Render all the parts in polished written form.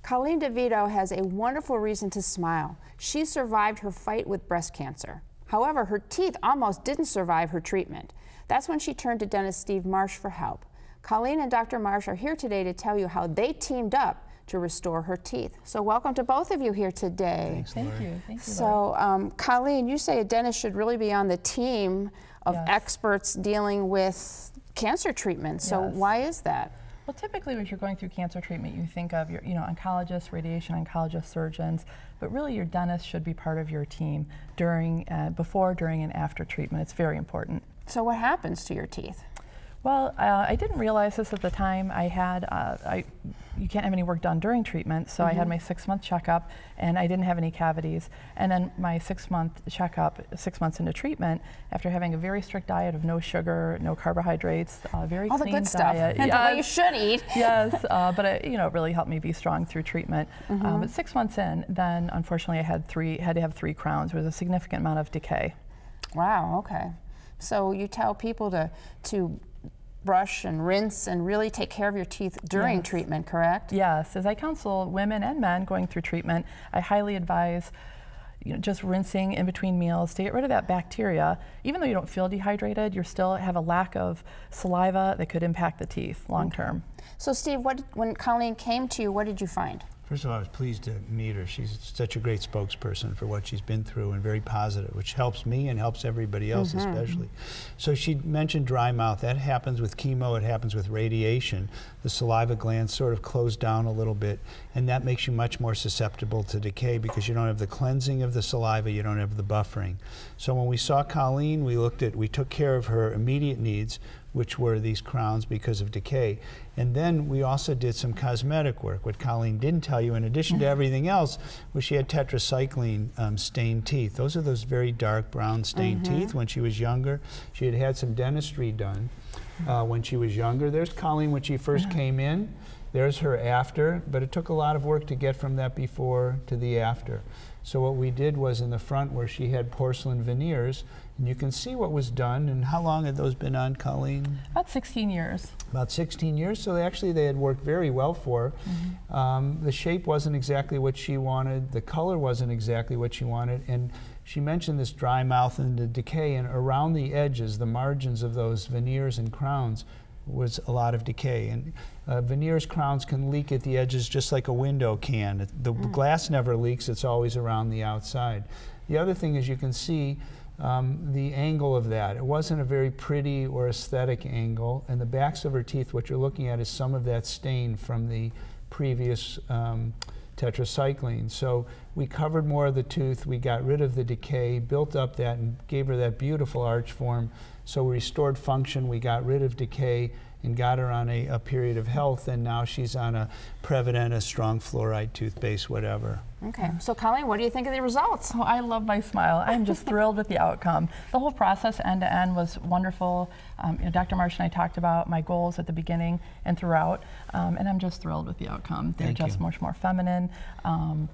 Colleen DeVito has a wonderful reason to smile. She survived her fight with breast cancer. However, her teeth almost didn't survive her treatment. That's when she turned to dentist Steve Marsh for help. Colleen and Dr. Marsh are here today to tell you how they teamed up to restore her teeth. So welcome to both of you here today. Thanks, Thank you. Thank you, So, Colleen, you say a dentist should really be on the team of Yes. experts dealing with cancer treatment. So Yes. why is that? Well, typically if you're going through cancer treatment, you think of your, oncologists, radiation oncologists, surgeons, but really your dentist should be part of your team during, before, during, and after treatment. It's very important. So what happens to your teeth? Well, I didn't realize this at the time. I had, you can't have any work done during treatment, so I had my 6-month checkup, and I didn't have any cavities. And then my 6-month checkup, 6 months into treatment, after having a very strict diet of no sugar, no carbohydrates, very All the clean good stuff, diet. and the way you should eat. Yes, but it, it really helped me be strong through treatment. But 6 months in, then unfortunately I had to have 3 crowns. There was a significant amount of decay. Wow, okay. So you tell people to brush and rinse and really take care of your teeth during Yes. treatment, correct? Yes, as I counsel women and men going through treatment, I highly advise just rinsing in between meals to get rid of that bacteria. Even though you don't feel dehydrated, you still have a lack of saliva that could impact the teeth long term. So Steve, when Colleen came to you, what did you find? First of all, I was pleased to meet her. She's such a great spokesperson for what she's been through and very positive, which helps me and helps everybody else especially. So she mentioned dry mouth. That happens with chemo, it happens with radiation. The saliva glands sort of close down a little bit, and that makes you much more susceptible to decay because you don't have the cleansing of the saliva, you don't have the buffering. So when we saw Colleen, we took care of her immediate needs, which were these crowns because of decay. And then we also did some cosmetic work. What Colleen didn't tell you, in addition to everything else, was she had tetracycline stained teeth. Those are those very dark brown stained teeth when she was younger. She had had some dentistry done when she was younger. There's Colleen when she first came in. There's her after, but it took a lot of work to get from that before to the after. So what we did was in the front where she had porcelain veneers, and you can see what was done. And how long had those been on, Colleen? About 16 years. About 16 years, so they had worked very well for her. The shape wasn't exactly what she wanted, the color wasn't exactly what she wanted, and she mentioned this dry mouth and the decay, and around the edges, the margins of those veneers and crowns, was a lot of decay. And veneers, crowns can leak at the edges just like a window can. The glass never leaks, it's always around the outside. The other thing is you can see the angle of that. It wasn't a very pretty or aesthetic angle, and the backs of her teeth, what you're looking at is some of that stain from the previous tetracycline. So we covered more of the tooth, we got rid of the decay, built up that and gave her that beautiful arch form. So we restored function, we got rid of decay and got her on a period of health, and now she's on a Prevident, a strong fluoride toothpaste, whatever. Okay, so Colleen, what do you think of the results? Oh, I love my smile. I'm just thrilled with the outcome. The whole process end to end was wonderful. Dr. Marsh and I talked about my goals at the beginning and throughout, and I'm just thrilled with the outcome. They're just much more feminine,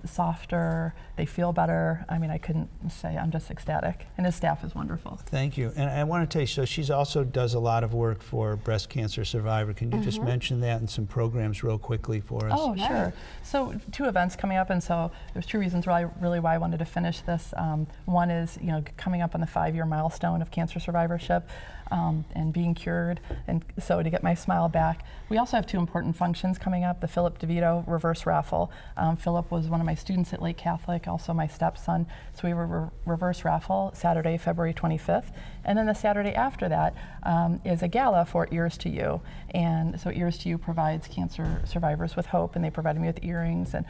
softer, they feel better. I mean, I couldn't say, I'm just ecstatic. And his staff is wonderful. Thank you. And I want to tell you, so she's also does a lot of work for breast cancer survivor. Can you just mention that and some programs real quickly for us? Oh, sure. So 2 events coming up, and so there's 2 reasons why I wanted to finish this. One is, coming up on the 5-year milestone of cancer survivorship and being cured, and so to get my smile back. We also have 2 important functions coming up, the Philip DeVito reverse raffle. Philip was one of my students at Lake Catholic, also my stepson, so we were reverse raffle Saturday, February 25th, and then the Saturday after that is a gala for Ears to You, and so Ears to You provides cancer survivors with hope, and they provided me with earrings and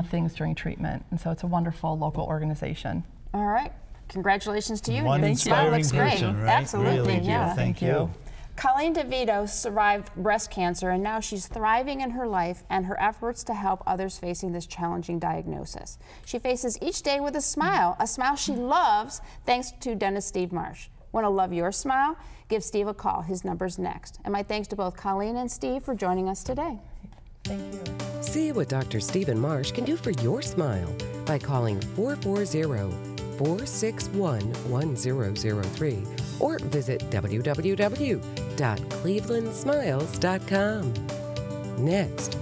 things during treatment, and so it's a wonderful local organization. All right. Congratulations to you. One inspiring person, right? Absolutely, really, yeah. Thank you. Colleen DeVito survived breast cancer, and now she's thriving in her life and her efforts to help others facing this challenging diagnosis. She faces each day with a smile she loves, thanks to dentist Steve Marsh. Want to love your smile? Give Steve a call. His number's next. And my thanks to both Colleen and Steve for joining us today. Thank you. See what Dr. Stephen Marsh can do for your smile by calling 440-461-1003 or visit www.clevelandsmiles.com. Next,